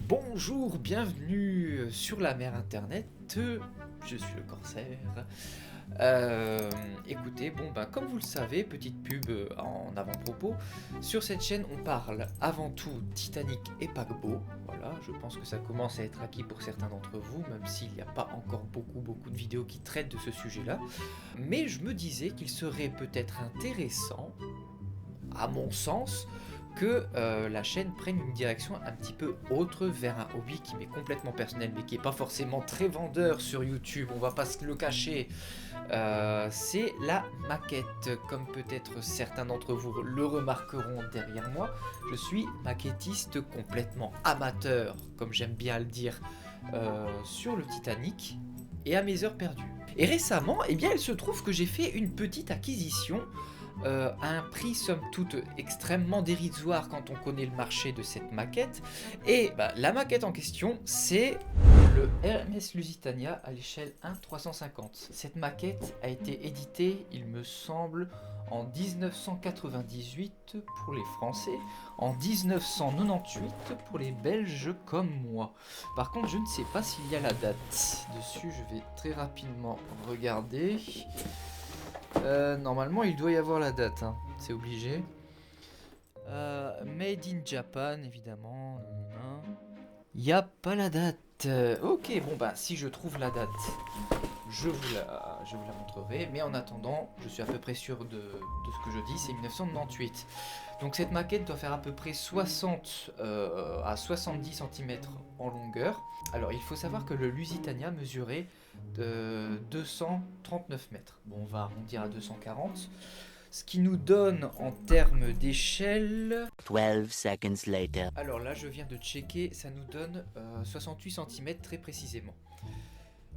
Bonjour, bienvenue sur la mer internet, je suis le Corsaire. Écoutez, comme vous le savez, petite pub en avant-propos, sur cette chaîne on parle avant tout Titanic et paquebot. Voilà, je pense que ça commence à être acquis pour certains d'entre vous, même s'il n'y a pas encore beaucoup de vidéos qui traitent de ce sujet-là. Mais je me disais qu'il serait peut-être intéressant, à mon sens, que la chaîne prenne une direction un petit peu autre vers un hobby qui m'est complètement personnel mais qui n'est pas forcément très vendeur sur YouTube, on va pas se le cacher. C'est la maquette. Comme peut-être certains d'entre vous le remarqueront derrière moi, je suis maquettiste complètement amateur, comme j'aime bien le dire, sur le Titanic et à mes heures perdues. Et récemment, eh bien, il se trouve que j'ai fait une petite acquisition à un prix somme toute extrêmement dérisoire quand on connaît le marché de cette maquette. Et la maquette en question, c'est le RMS Lusitania à l'échelle 1/350. Cette maquette a été éditée, il me semble, en 1998 pour les Français, en 1998 pour les Belges comme moi. Par contre, je ne sais pas s'il y a la date. Dessus, je vais très rapidement regarder. Normalement, il doit y avoir la date, hein. C'est obligé. Made in Japan, évidemment. Il n'y a pas la date. Ok, si je trouve la date, je vous la montrerai. Mais en attendant, je suis à peu près sûr de ce que je dis, c'est 1998. Donc cette maquette doit faire à peu près 60 à 70 cm en longueur. Alors il faut savoir que le Lusitania mesurait de 239 mètres. Bon, on va arrondir à 240. Ce qui nous donne en termes d'échelle... 12 seconds later. Alors là, je viens de checker, ça nous donne 68 cm très précisément.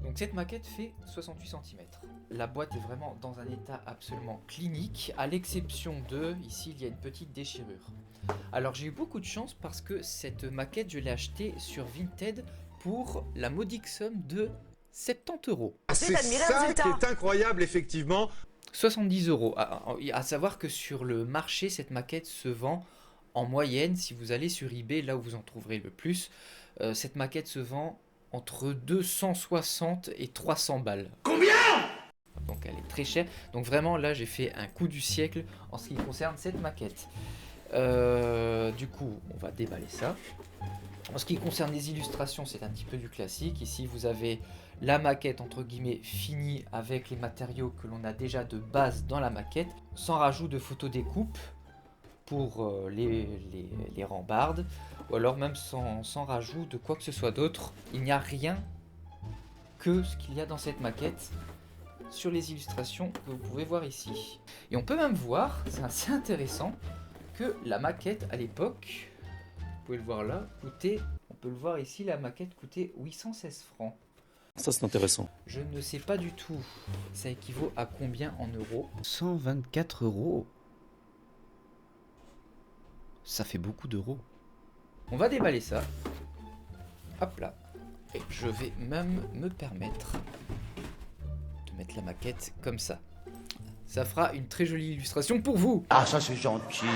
Donc cette maquette fait 68 cm. La boîte est vraiment dans un état absolument clinique, à l'exception de, ici il y a une petite déchirure. Alors j'ai eu beaucoup de chance parce que cette maquette, je l'ai achetée sur Vinted pour la modique somme de 70 €. C'est ça qui est incroyable, effectivement. 70 €. À savoir que sur le marché, cette maquette se vend en moyenne, si vous allez sur eBay, là où vous en trouverez le plus, cette maquette se vend entre 260 et 300 balles. Combien? Donc elle est très chère. Donc vraiment là j'ai fait un coup du siècle en ce qui concerne cette maquette. Du coup on va déballer ça. En ce qui concerne les illustrations, c'est un petit peu du classique. Ici vous avez la maquette entre guillemets finie avec les matériaux que l'on a déjà de base dans la maquette, sans rajout de photos découpe pour les rambardes, ou alors même sans rajout de quoi que ce soit d'autre. Il n'y a rien que ce qu'il y a dans cette maquette sur les illustrations que vous pouvez voir ici. Et on peut même voir, c'est assez intéressant, que la maquette à l'époque, vous pouvez le voir là, coûtait, on peut le voir ici, la maquette coûtait 816 francs. Ça c'est intéressant. Je ne sais pas du tout, ça équivaut à combien en euros? 124 €. Ça fait beaucoup d'euros. On va déballer ça. Hop là. Et je vais même me permettre de mettre la maquette comme ça. Ça fera une très jolie illustration pour vous. Ah, ça c'est gentil.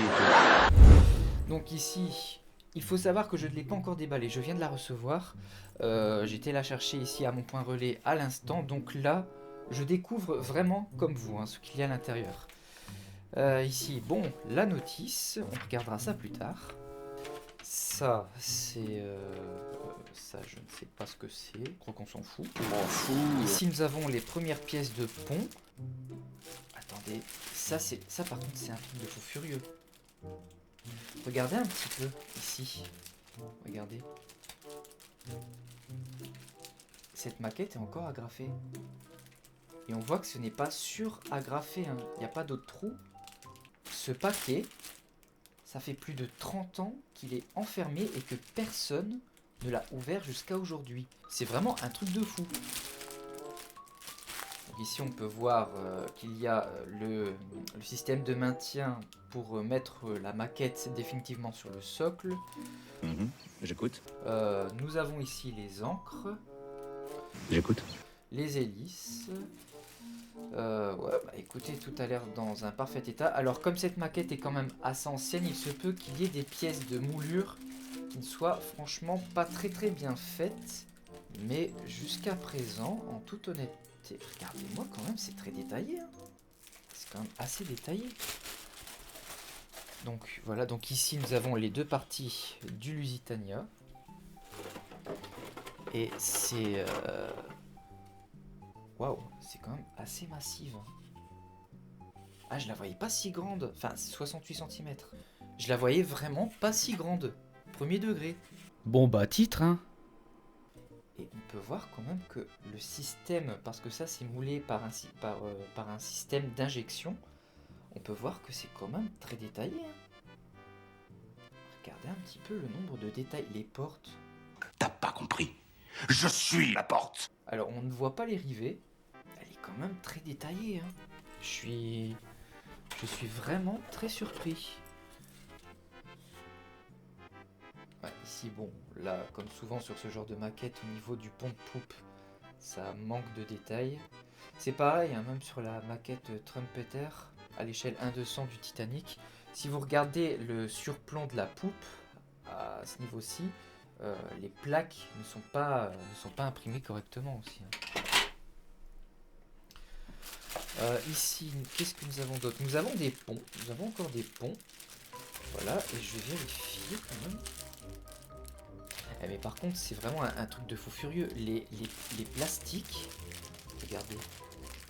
Donc ici, il faut savoir que je ne l'ai pas encore déballé. Je viens de la recevoir. J'étais la chercher ici à mon point relais à l'instant. Donc là, je découvre vraiment comme vous ce qu'il y a à l'intérieur. Ici, la notice, on regardera ça plus tard. Ça, c'est... ça, je ne sais pas ce que c'est, je crois qu'on s'en fout. Ici, nous avons les premières pièces de pont. Attendez, ça par contre, c'est un truc de fou furieux. Regardez un petit peu, ici. Regardez. Cette maquette est encore agrafée. Et on voit que ce n'est pas sur-agrafé, hein. Il n'y a pas d'autre trou. Ce paquet, ça fait plus de 30 ans qu'il est enfermé et que personne ne l'a ouvert jusqu'à aujourd'hui. C'est vraiment un truc de fou. Donc ici on peut voir qu'il y a le système de maintien pour mettre la maquette définitivement sur le socle. J'écoute. Nous avons ici les encres. J'écoute. Les hélices. Ouais, bah écoutez, tout a l'air dans un parfait état. Alors, comme cette maquette est quand même assez ancienne, il se peut qu'il y ait des pièces de moulure qui ne soient franchement pas très bien faites. Mais jusqu'à présent, en toute honnêteté, regardez-moi quand même, c'est très détaillé. Hein. C'est quand même assez détaillé. Donc voilà, donc ici nous avons les deux parties du Lusitania. Et c'est... Waouh, c'est quand même assez massive. Ah, je la voyais pas si grande. Enfin, 68 cm. Je la voyais vraiment pas si grande. Premier degré. Bon bah, titre, hein. Et on peut voir quand même que le système, parce que ça c'est moulé par un système d'injection, on peut voir que c'est quand même très détaillé. Hein. Regardez un petit peu le nombre de détails. Les portes. T'as pas compris. Je suis la porte. Alors on ne voit pas les rivets. Elle est quand même très détaillée. Hein. Je suis vraiment très surpris. Ouais, ici, bon, là, comme souvent sur ce genre de maquette, au niveau du pont de poupe, ça manque de détails. C'est pareil, hein, même sur la maquette Trumpeter, à l'échelle 1/200 du Titanic. Si vous regardez le surplomb de la poupe, à ce niveau-ci, les plaques ne sont pas imprimées correctement aussi. Hein. Ici, qu'est-ce que nous avons d'autre? Nous avons des ponts, nous avons encore des ponts. Voilà, et je vais vérifier quand même. Eh, mais par contre, c'est vraiment un truc de fou furieux. Les plastiques, regardez,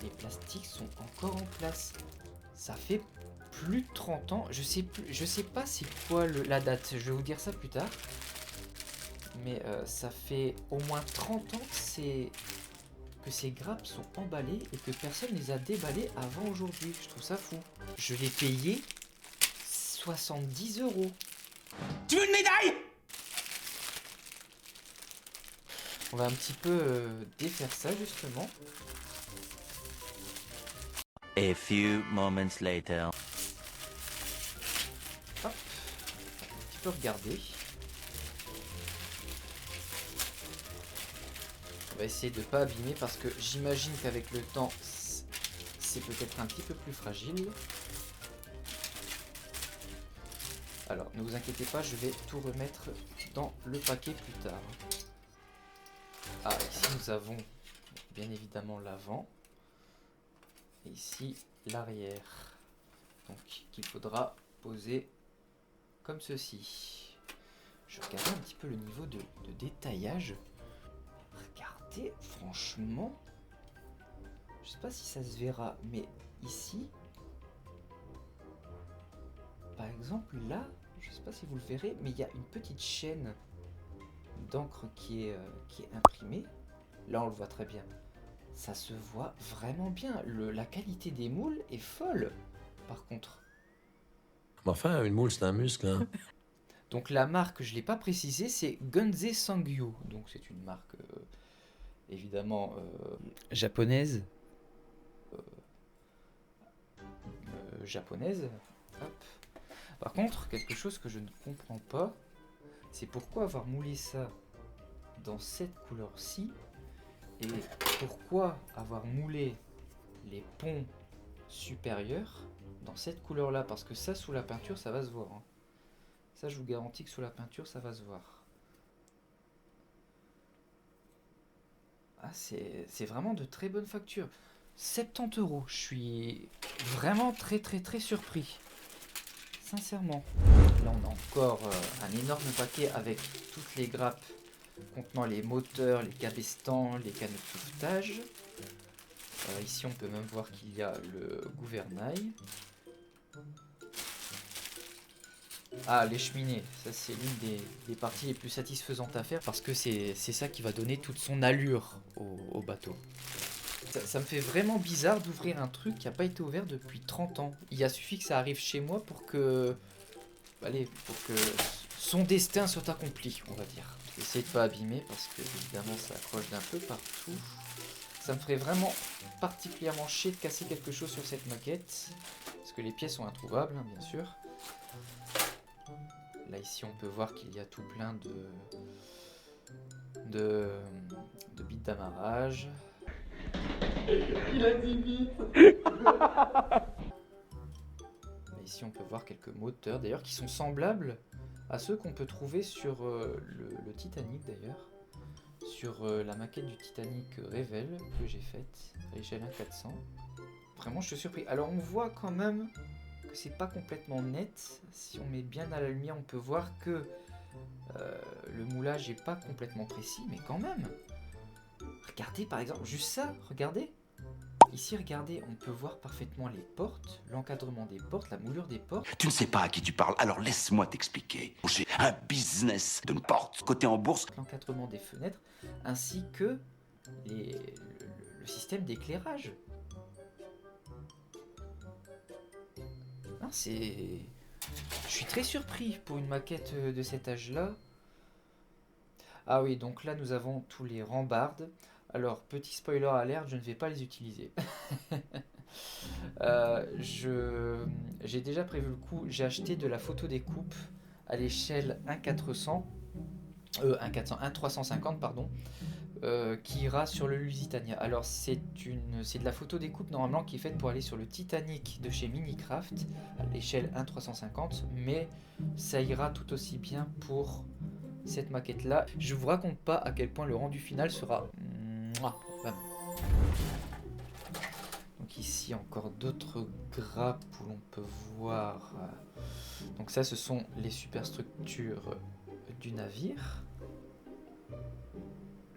les plastiques sont encore en place. Ça fait plus de 30 ans. Je sais pas c'est quoi la date. Je vais vous dire ça plus tard. Mais ça fait au moins 30 ans que ces grappes sont emballées et que personne les a déballées avant aujourd'hui. Je trouve ça fou. Je l'ai payé 70 €. Tu veux une médaille? On va un petit peu défaire ça justement. A few moments later. Hop, un petit peu regarder. On va essayer de ne pas abîmer parce que j'imagine qu'avec le temps, c'est peut-être un petit peu plus fragile. Alors, ne vous inquiétez pas, je vais tout remettre dans le paquet plus tard. Ah, ici nous avons bien évidemment l'avant. Et ici, l'arrière. Donc, qu'il faudra poser comme ceci. Je regarde un petit peu le niveau de détaillage. Regardez, franchement, je sais pas si ça se verra, mais ici, par exemple là, je sais pas si vous le verrez, mais il y a une petite chaîne d'encre qui est imprimée. Là, on le voit très bien. Ça se voit vraiment bien. La qualité des moules est folle, par contre. Enfin, une moule, c'est un muscle, hein. Donc la marque, je ne l'ai pas précisé, c'est Gunze Sangyu. Donc c'est une marque évidemment japonaise. Japonaise. Hop. Par contre, quelque chose que je ne comprends pas, c'est pourquoi avoir moulé ça dans cette couleur-ci et pourquoi avoir moulé les ponts supérieurs dans cette couleur-là. Parce que ça, sous la peinture, ça va se voir. Hein. Ça, je vous garantis que sous la peinture, ça va se voir. Ah, c'est vraiment de très bonne facture. 70 €. Je suis vraiment très surpris. Sincèrement. Là, on a encore un énorme paquet avec toutes les grappes contenant les moteurs, les cabestans, les canaux de sauvetage. Ici, on peut même voir qu'il y a le gouvernail. Ah, les cheminées, ça c'est l'une des parties les plus satisfaisantes à faire parce que c'est ça qui va donner toute son allure au bateau. Ça me fait vraiment bizarre d'ouvrir un truc qui n'a pas été ouvert depuis 30 ans. Il a suffi que ça arrive chez moi pour que... Allez, pour que son destin soit accompli, on va dire. Je vais essayer de pas abîmer parce que évidemment ça accroche d'un peu partout. Ça me ferait vraiment particulièrement chier de casser quelque chose sur cette maquette. Parce que les pièces sont introuvables, hein, bien sûr. Là ici on peut voir qu'il y a tout plein de bits d'amarrage. Il a dit vite. Ici on peut voir quelques moteurs d'ailleurs qui sont semblables à ceux qu'on peut trouver sur le Titanic d'ailleurs. Sur la maquette du Titanic Revel que j'ai faite à l'échelle 1/400. Vraiment je suis surpris. Alors on voit quand même que c'est pas complètement net. Si on met bien à la lumière on peut voir que le moulage est pas complètement précis, mais quand même. Regardez par exemple, juste ça, regardez. Ici, regardez, on peut voir parfaitement les portes, l'encadrement des portes, la moulure des portes. Tu ne sais pas à qui tu parles, alors laisse-moi t'expliquer. J'ai un business de porte côté en bourse. L'encadrement des fenêtres, ainsi que le système d'éclairage. C'est... Je suis très surpris pour une maquette de cet âge-là. Ah oui, donc là nous avons tous les rambardes. Alors, petit spoiler alert, je ne vais pas les utiliser. J'ai déjà prévu le coup, j'ai acheté de la photo découpe à l'échelle 1/350, pardon, qui ira sur le Lusitania. Alors, c'est de la photo découpe normalement qui est faite pour aller sur le Titanic de chez Minicraft à l'échelle 1/350, mais ça ira tout aussi bien pour cette maquette-là. Je vous raconte pas à quel point le rendu final sera... Vraiment. Donc ici encore d'autres grappes où l'on peut voir. Donc ça ce sont les superstructures du navire.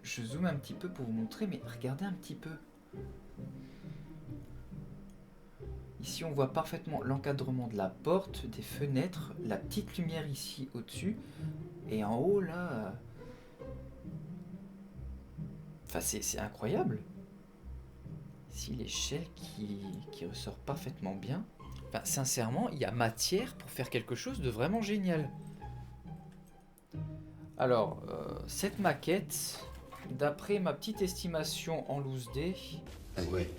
Je zoome un petit peu pour vous montrer, mais regardez un petit peu. Ici on voit parfaitement l'encadrement de la porte, des fenêtres, la petite lumière ici au-dessus. Et en haut là... Enfin, c'est incroyable. Ici, l'échelle qui ressort parfaitement bien. Enfin, sincèrement, il y a matière pour faire quelque chose de vraiment génial. Alors, cette maquette, d'après ma petite estimation en loose dé, Ouais.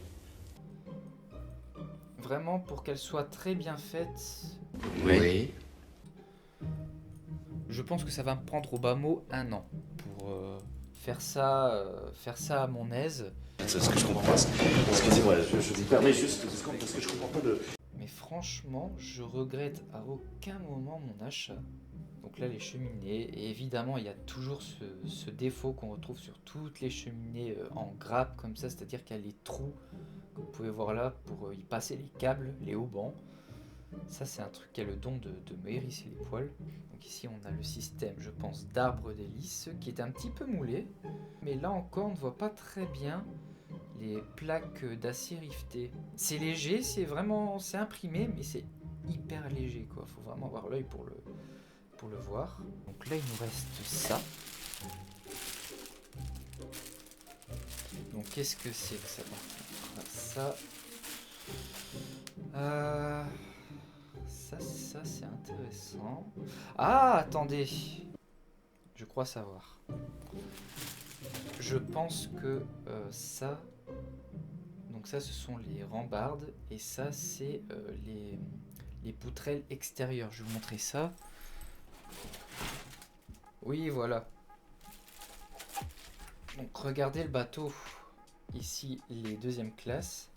vraiment pour qu'elle soit très bien faite, Oui. je pense que ça va me prendre au bas mot 1 an pour... faire ça à mon aise. C'est ce que je comprends pas. Excusez-moi, je vous permets juste 2 secondes parce que je comprends pas de... Mais franchement, je regrette à aucun moment mon achat. Donc là, les cheminées, et évidemment, il y a toujours ce défaut qu'on retrouve sur toutes les cheminées en grappe comme ça, c'est-à-dire qu'il y a les trous que vous pouvez voir là pour y passer les câbles, les haubans. Ça, c'est un truc qui a le don de me hérisser les poils. Donc ici, on a le système, je pense, d'arbre d'hélice qui est un petit peu moulé. Mais là encore, on ne voit pas très bien les plaques d'acier riveté. C'est léger, c'est imprimé, mais c'est hyper léger, quoi. Faut vraiment avoir l'œil pour le voir. Donc là, il nous reste ça. Donc qu'est-ce que c'est que ça? Ça... Ça c'est intéressant. Ah, attendez. Je crois savoir. Je pense que ça... Donc ça, ce sont les rambardes. Et ça, c'est les poutrelles extérieures. Je vais vous montrer ça. Oui, voilà. Donc regardez le bateau. Ici, les deuxièmes classes.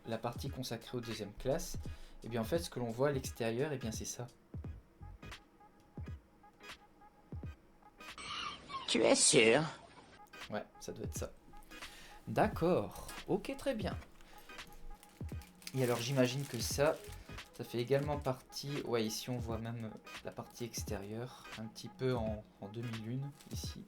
La partie consacrée aux deuxièmes classes. Et bien en fait, ce que l'on voit à l'extérieur, et bien c'est ça. Tu es sûr? Ouais, ça doit être ça. D'accord. Ok, très bien. Et alors j'imagine que ça fait également partie... Ouais, ici on voit même la partie extérieure, un petit peu en demi-lune, ici.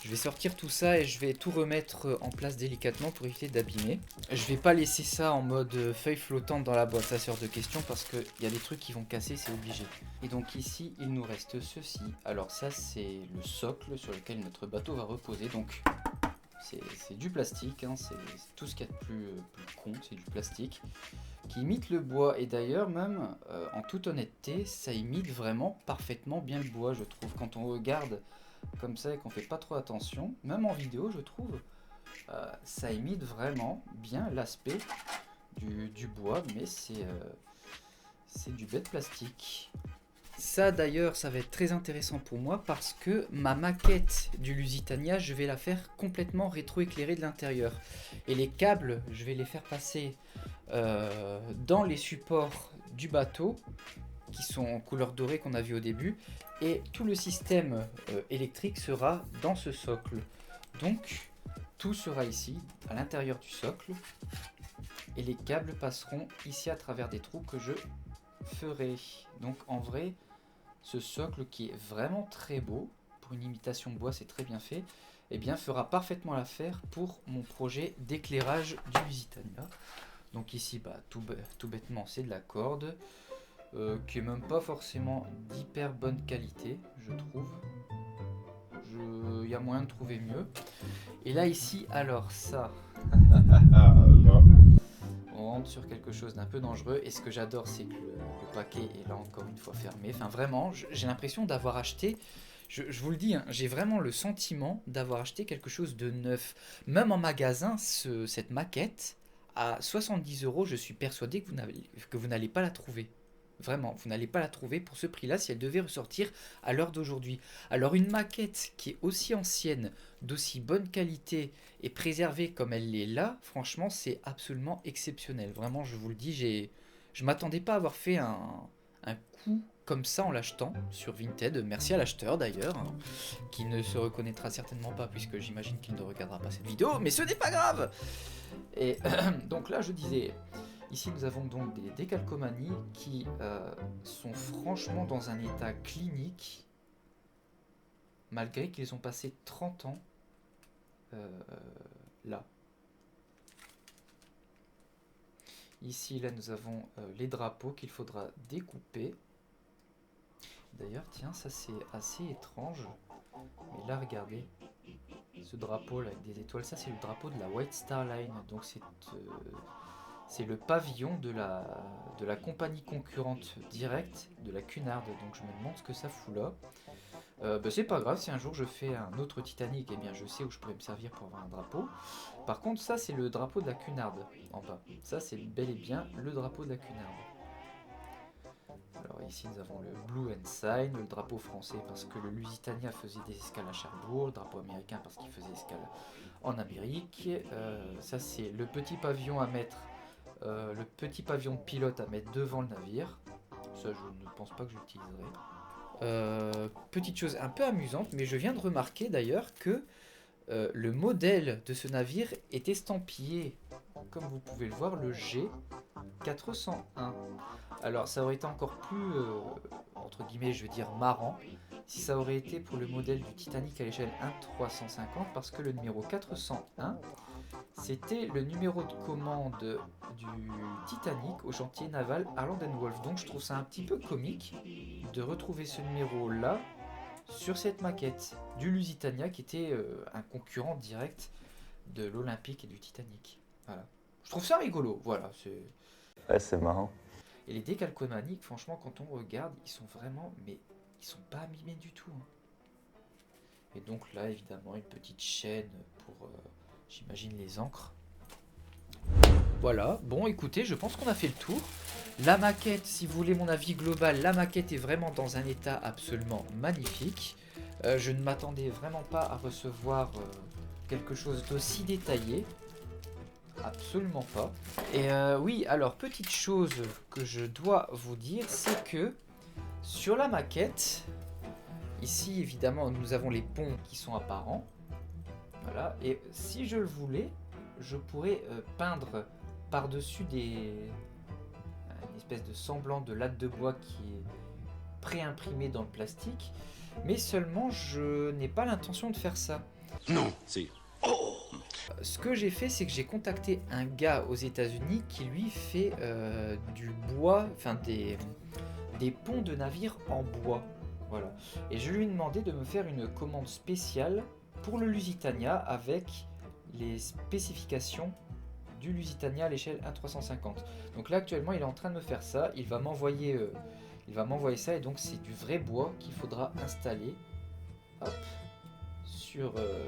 Je vais sortir tout ça et je vais tout remettre en place délicatement pour éviter d'abîmer. Je vais pas laisser ça en mode feuille flottante dans la boîte, ça c'est hors de question parce qu'il y a des trucs qui vont casser, c'est obligé. Et donc ici, il nous reste ceci. Alors ça, c'est le socle sur lequel notre bateau va reposer. Donc c'est du plastique, hein, c'est tout ce qu'il y a de plus con, c'est du plastique qui imite le bois. Et d'ailleurs, même en toute honnêteté, ça imite vraiment parfaitement bien le bois, je trouve. Quand on regarde comme ça et qu'on fait pas trop attention, même en vidéo, je trouve, ça imite vraiment bien l'aspect du bois, mais c'est du bête plastique. Ça d'ailleurs, ça va être très intéressant pour moi parce que ma maquette du Lusitania, je vais la faire complètement rétroéclairée de l'intérieur. Et les câbles, je vais les faire passer dans les supports du bateau, qui sont en couleur dorée qu'on a vu au début. Et tout le système électrique sera dans ce socle. Donc, tout sera ici, à l'intérieur du socle. Et les câbles passeront ici à travers des trous que je ferai. Donc en vrai, ce socle qui est vraiment très beau, pour une imitation bois c'est très bien fait, eh bien fera parfaitement l'affaire pour mon projet d'éclairage du Lusitania. Donc ici, tout bêtement, c'est de la corde, qui est même pas forcément d'hyper bonne qualité, je trouve. Il y a moyen de trouver mieux. Et là ici, alors ça... On rentre sur quelque chose d'un peu dangereux et ce que j'adore c'est que le paquet est là encore une fois fermé. Enfin vraiment, j'ai l'impression d'avoir acheté, je vous le dis, hein, j'ai vraiment le sentiment d'avoir acheté quelque chose de neuf. Même en magasin, cette maquette, à 70 €, je suis persuadé que vous n'allez pas la trouver. Vraiment, vous n'allez pas la trouver pour ce prix-là si elle devait ressortir à l'heure d'aujourd'hui. Alors une maquette qui est aussi ancienne, d'aussi bonne qualité et préservée comme elle l'est là, franchement c'est absolument exceptionnel. Vraiment, je vous le dis, je m'attendais pas à avoir fait un coup comme ça en l'achetant sur Vinted. Merci à l'acheteur d'ailleurs, hein, qui ne se reconnaîtra certainement pas puisque j'imagine qu'il ne regardera pas cette vidéo, mais ce n'est pas grave. Et donc là je disais... Ici, nous avons donc des décalcomanies qui sont franchement dans un état clinique, malgré qu'ils ont passé 30 ans là. Ici, là, nous avons les drapeaux qu'il faudra découper. D'ailleurs, tiens, ça c'est assez étrange. Mais là, regardez, ce drapeau là avec des étoiles, ça c'est le drapeau de la White Star Line. Donc c'est le pavillon de la compagnie concurrente directe de la Cunard. Donc je me demande ce que ça fout là. C'est pas grave, si un jour je fais un autre Titanic, eh bien je sais où je pourrais me servir pour avoir un drapeau. Par contre, ça c'est le drapeau de la Cunard en bas. Ça c'est bel et bien le drapeau de la Cunard. Alors ici nous avons le Blue Ensign, le drapeau français parce que le Lusitania faisait des escales à Cherbourg, le drapeau américain parce qu'il faisait escale en Amérique. Ça c'est le petit pavillon à mettre. Le petit pavillon de pilote à mettre devant le navire. Ça, je ne pense pas que j'utiliserai. Petite chose un peu amusante, mais je viens de remarquer d'ailleurs que le modèle de ce navire est estampillé, comme vous pouvez le voir, le G401. Alors, ça aurait été encore plus, entre guillemets, je veux dire, marrant, si ça aurait été pour le modèle du Titanic à l'échelle 1-350, parce que le numéro 401, c'était le numéro de commande du Titanic au chantier naval Harland & Wolff. Donc je trouve ça un petit peu comique de retrouver ce numéro là sur cette maquette du Lusitania qui était un concurrent direct de l'Olympique et du Titanic. Voilà. Je trouve ça rigolo, voilà. Ouais, c'est marrant. Et les décalcomaniques, franchement, quand on regarde, ils sont vraiment, mais ils sont pas abîmés du tout. Hein. Et donc là, évidemment, une petite chaîne pour... j'imagine les encres. Voilà, bon écoutez, je pense qu'on a fait le tour. La maquette, si vous voulez mon avis global, la maquette est vraiment dans un état absolument magnifique. Je ne m'attendais vraiment pas à recevoir quelque chose d'aussi détaillé. Absolument pas. Et oui, alors petite chose que je dois vous dire, c'est que sur la maquette, ici évidemment nous avons les ponts qui sont apparents. Voilà, et si je le voulais, je pourrais peindre par-dessus une espèce de semblant de latte de bois qui est pré-imprimé dans le plastique, mais seulement je n'ai pas l'intention de faire ça. Non, c'est... Ce que j'ai fait, c'est que j'ai contacté un gars aux États-Unis qui lui fait du bois, enfin des ponts de navires en bois. Voilà. Et je lui ai demandé de me faire une commande spéciale pour le Lusitania avec les spécifications du Lusitania à l'échelle 1-350. Donc là actuellement il est en train de me faire ça, il va m'envoyer ça et donc c'est du vrai bois qu'il faudra installer hop,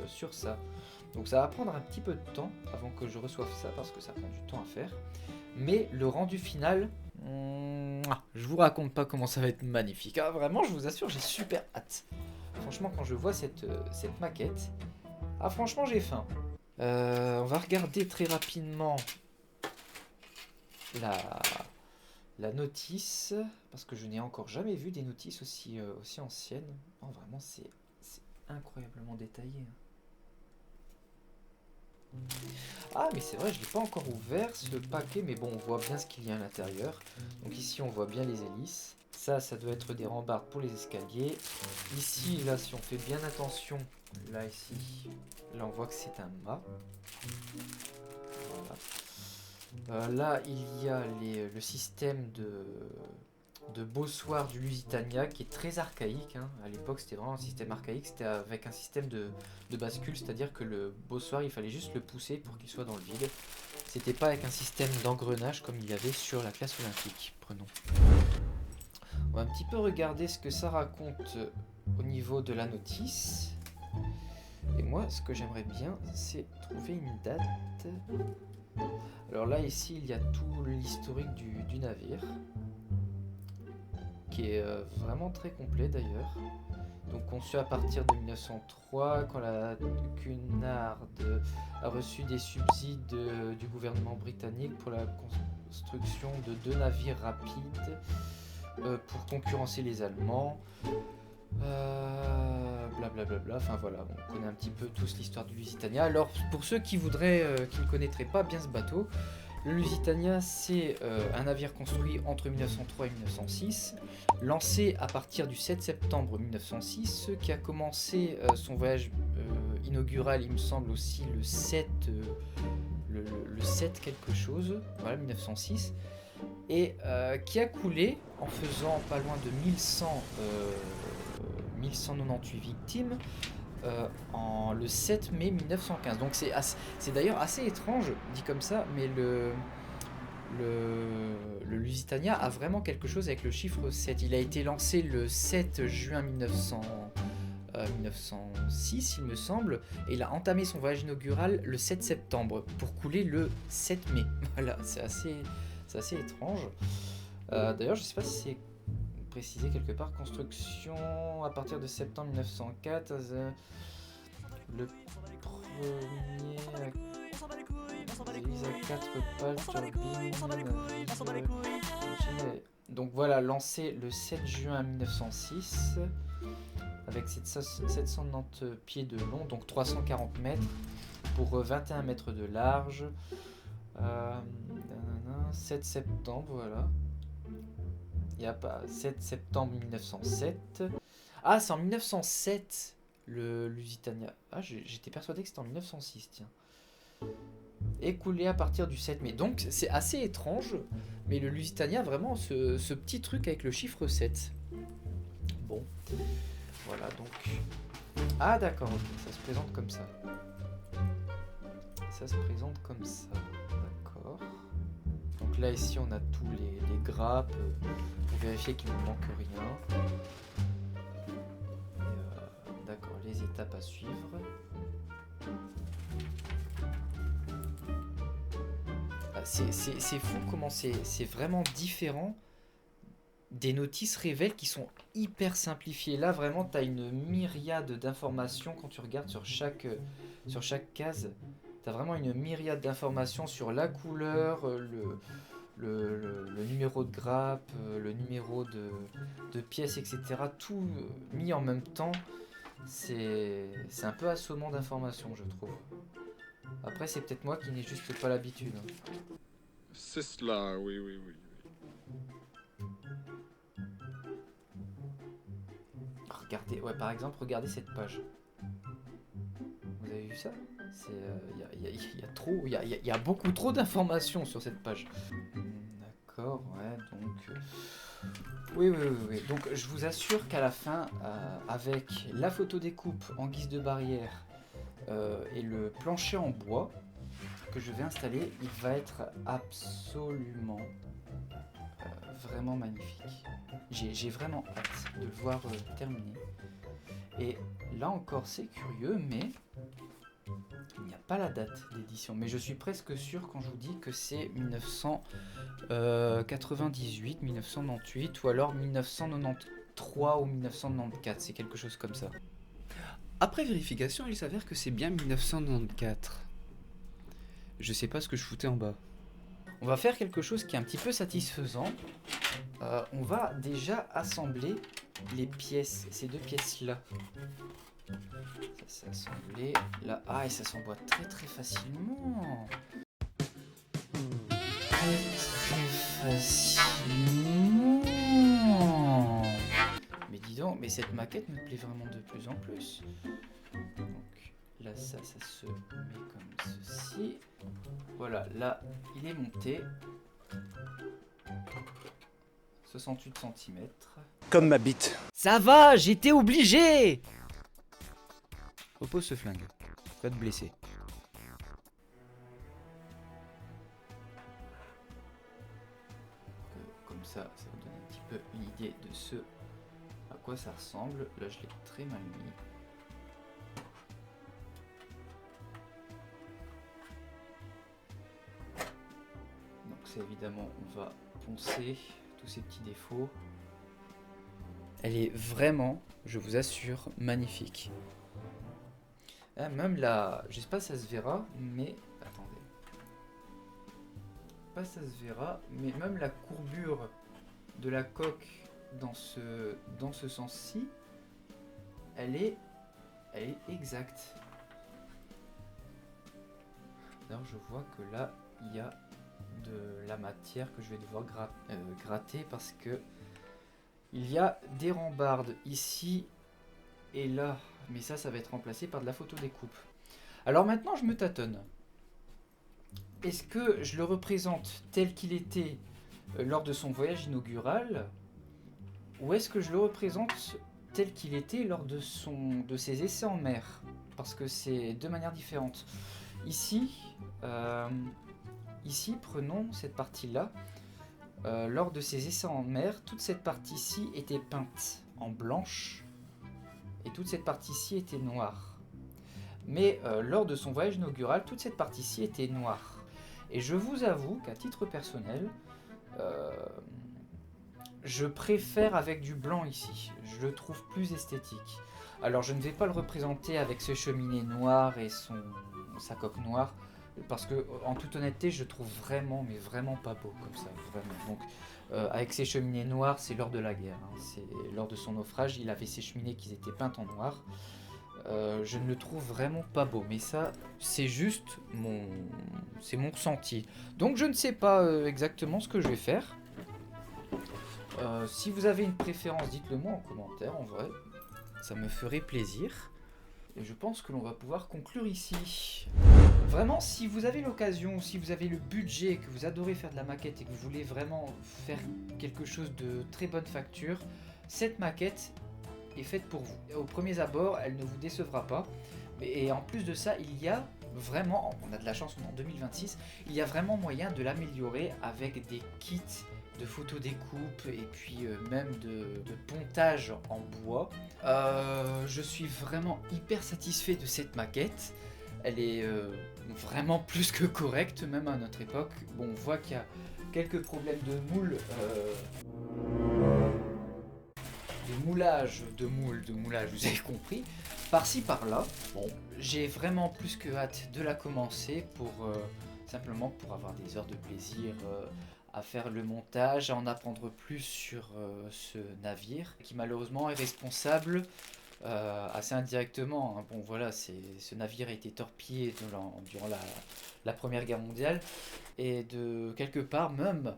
sur ça. Donc ça va prendre un petit peu de temps avant que je reçoive ça, parce que ça prend du temps à faire. Mais le rendu final, je vous raconte pas comment ça va être magnifique. Ah, vraiment, je vous assure, j'ai super hâte. Franchement, quand je vois cette maquette, franchement, j'ai faim. On va regarder très rapidement la notice, parce que je n'ai encore jamais vu des notices aussi anciennes. Non, vraiment, c'est incroyablement détaillé. Ah, mais c'est vrai, je ne l'ai pas encore ouvert ce paquet, mais bon, on voit bien ce qu'il y a à l'intérieur. Donc ici, on voit bien les hélices. Ça doit être des rambardes pour les escaliers. Ici, là, si on fait bien attention, là, ici, là, on voit que c'est un mât. Voilà. Là, il y a le système de bossoir du Lusitania qui est très archaïque. À l'époque, c'était vraiment un système archaïque. C'était avec un système de bascule, c'est-à-dire que le bossoir, il fallait juste le pousser pour qu'il soit dans le vide. C'était pas avec un système d'engrenage comme il y avait sur la classe olympique. Prenons. On va un petit peu regarder ce que ça raconte au niveau de la notice. Et moi, ce que j'aimerais bien, c'est trouver une date. Alors là, ici, il y a tout l'historique du navire, qui est vraiment très complet d'ailleurs. Donc conçu à partir de 1903, quand la Cunard a reçu des subsides du gouvernement britannique pour la construction de 2 navires rapides pour concurrencer les Allemands. Blablabla, enfin voilà, on connaît un petit peu tous l'histoire du Lusitania. Alors pour ceux qui ne connaîtraient pas bien ce bateau, le Lusitania, c'est un navire construit entre 1903 et 1906, lancé à partir du 7 septembre 1906, qui a commencé son voyage inaugural, il me semble aussi le 7 quelque chose, voilà, 1906, et qui a coulé en faisant pas loin de 1198 victimes le 7 mai 1915. Donc c'est d'ailleurs assez étrange dit comme ça, mais le Lusitania a vraiment quelque chose avec le chiffre 7. Il a été lancé le 7 juin 1906 il me semble, et il a entamé son voyage inaugural le 7 septembre pour couler le 7 mai. Voilà, c'est assez étrange. D'ailleurs, je sais pas si c'est précisé quelque part. Construction à partir de septembre 1904. Le premier à 4 pales, turbine. Donc voilà, lancé le 7 juin 1906 avec 790 pieds de long, donc 340 mètres pour 21 mètres de large. 7 septembre, voilà. Il n'y a pas 7 septembre 1907. Ah, c'est en 1907 le Lusitania. Ah, j'étais persuadé que c'était en 1906, tiens. Écoulé à partir du 7 mai. Donc c'est assez étrange, mais le Lusitania a vraiment ce petit truc avec le chiffre 7. Bon, voilà donc. Ah d'accord, ok, ça se présente comme ça. Ça se présente comme ça, d'accord. Donc là ici on a tous les grappes pour vérifier qu'il ne manque rien. D'accord, les étapes à suivre. C'est fou comment c'est vraiment différent des notices révèlent qui sont hyper simplifiées. Là vraiment tu as une myriade d'informations quand tu regardes sur chaque case. Tu as vraiment une myriade d'informations sur la couleur, le numéro de grappe, le numéro de pièce, etc. Tout mis en même temps. C'est un peu assommant d'informations, je trouve. Après, c'est peut-être moi qui n'ai juste pas l'habitude. C'est cela, oui. Regardez, ouais, par exemple, regardez cette page. Vous avez vu ça? Il y a beaucoup trop d'informations sur cette page. D'accord, ouais, donc... Oui. Donc, je vous assure qu'à la fin, avec la photo découpe en guise de barrière et le plancher en bois que je vais installer, il va être absolument vraiment magnifique. J'ai vraiment hâte de le voir terminé. Et là encore c'est curieux, mais il n'y a pas la date d'édition. Mais je suis presque sûr quand je vous dis que c'est 1998, 1998 ou alors 1993 ou 1994, c'est quelque chose comme ça. Après vérification, il s'avère que c'est bien 1994. Je sais pas ce que je foutais en bas. On va faire quelque chose qui est un petit peu satisfaisant. On va déjà assembler les pièces, ces deux pièces-là. Ça c'est assemblé. Là, et ça s'emboîte très très facilement. Très facilement. Mais dis donc, mais cette maquette me plaît vraiment de plus en plus. Donc là, ça se met comme ceci. Voilà, là, il est monté. 68 cm. Comme ma bite. Ça va, j'étais obligé. Repose ce flingue. Pas te blesser. Comme ça vous donne un petit peu une idée de ce à quoi ça ressemble. Là, je l'ai très mal mis. Donc c'est évidemment, on va poncer tous ces petits défauts. Elle est vraiment, je vous assure, magnifique. Ah, même là, je sais pas si ça se verra, mais attendez. Pas si ça se verra, mais même la courbure de la coque dans ce sens-ci, elle est exacte. D'ailleurs, je vois que là, il y a de la matière que je vais devoir gratter parce que il y a des rambardes ici et là, mais ça va être remplacé par de la photo découpe. Alors maintenant, je me tâtonne. Est-ce que je le représente tel qu'il était lors de son voyage inaugural, ou est-ce que je le représente tel qu'il était lors de ses essais en mer? Parce que c'est deux manières différentes. Ici, prenons cette partie-là. Lors de ses essais en mer, toute cette partie-ci était peinte en blanche et toute cette partie-ci était noire. Mais lors de son voyage inaugural, toute cette partie-ci était noire. Et je vous avoue qu'à titre personnel, je préfère avec du blanc ici. Je le trouve plus esthétique. Alors je ne vais pas le représenter avec ce cheminée noir et sa coque noire, parce que en toute honnêteté, je trouve vraiment, mais vraiment pas beau comme ça, vraiment. Donc avec ses cheminées noires, c'est lors de la guerre, hein. C'est lors de son naufrage, il avait ses cheminées qui étaient peintes en noir. Je ne le trouve vraiment pas beau, mais ça, c'est juste mon ressenti. Donc je ne sais pas exactement ce que je vais faire. Si vous avez une préférence, dites-le moi en commentaire, en vrai, ça me ferait plaisir. Et je pense que l'on va pouvoir conclure ici. Vraiment, si vous avez l'occasion, si vous avez le budget, que vous adorez faire de la maquette et que vous voulez vraiment faire quelque chose de très bonne facture, cette maquette est faite pour vous. Au premier abord, elle ne vous décevra pas. Et en plus de ça, il y a vraiment, on a de la chance, on est en 2026, il y a vraiment moyen de l'améliorer avec des kits de photos découpe et puis même de pontage en bois. Je suis vraiment hyper satisfait de cette maquette. Elle est vraiment plus que correcte, même à notre époque. Bon, on voit qu'il y a quelques problèmes de moule, de moulage, vous avez compris, par-ci par-là. Bon, j'ai vraiment plus que hâte de la commencer pour simplement pour avoir des heures de plaisir à faire le montage, à en apprendre plus sur ce navire qui malheureusement est responsable assez indirectement, hein. Bon voilà, ce navire a été torpillé durant la Première Guerre mondiale et de quelque part même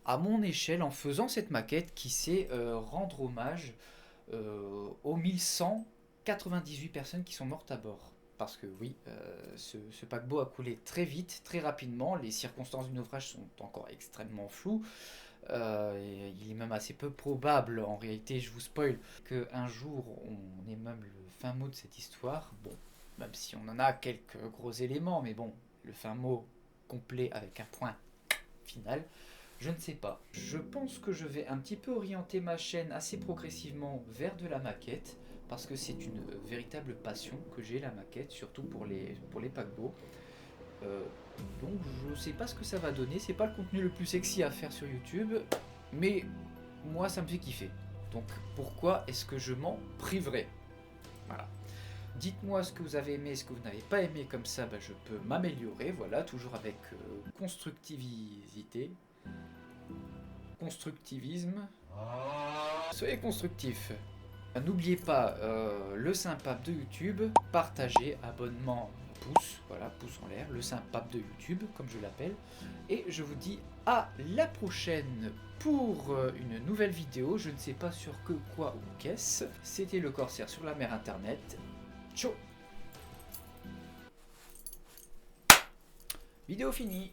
à mon échelle en faisant cette maquette qui sait rendre hommage aux 1198 personnes qui sont mortes à bord. Parce que oui, ce paquebot a coulé très vite, très rapidement, les circonstances du naufrage sont encore extrêmement floues. Et il est même assez peu probable, en réalité, je vous spoil, qu'un jour on ait même le fin mot de cette histoire. Bon, même si on en a quelques gros éléments, mais bon, le fin mot complet avec un point final, je ne sais pas. Je pense que je vais un petit peu orienter ma chaîne assez progressivement vers de la maquette, parce que c'est une véritable passion que j'ai, la maquette, surtout pour les paquebots. Donc je sais pas ce que ça va donner, c'est pas le contenu le plus sexy à faire sur YouTube, mais moi ça me fait kiffer. Donc pourquoi est-ce que je m'en priverais? Voilà. Dites-moi ce que vous avez aimé, ce que vous n'avez pas aimé, comme ça je peux m'améliorer, voilà, toujours avec constructivisme. Soyez constructifs. N'oubliez pas le Saint-Pape de YouTube, partagez, abonnement, pouce, voilà, pouce en l'air, le Saint-Pape de YouTube, comme je l'appelle. Et je vous dis à la prochaine pour une nouvelle vidéo, je ne sais pas sur que, quoi ou qu'est-ce. C'était le Corsaire sur la mer internet. Ciao. Vidéo finie.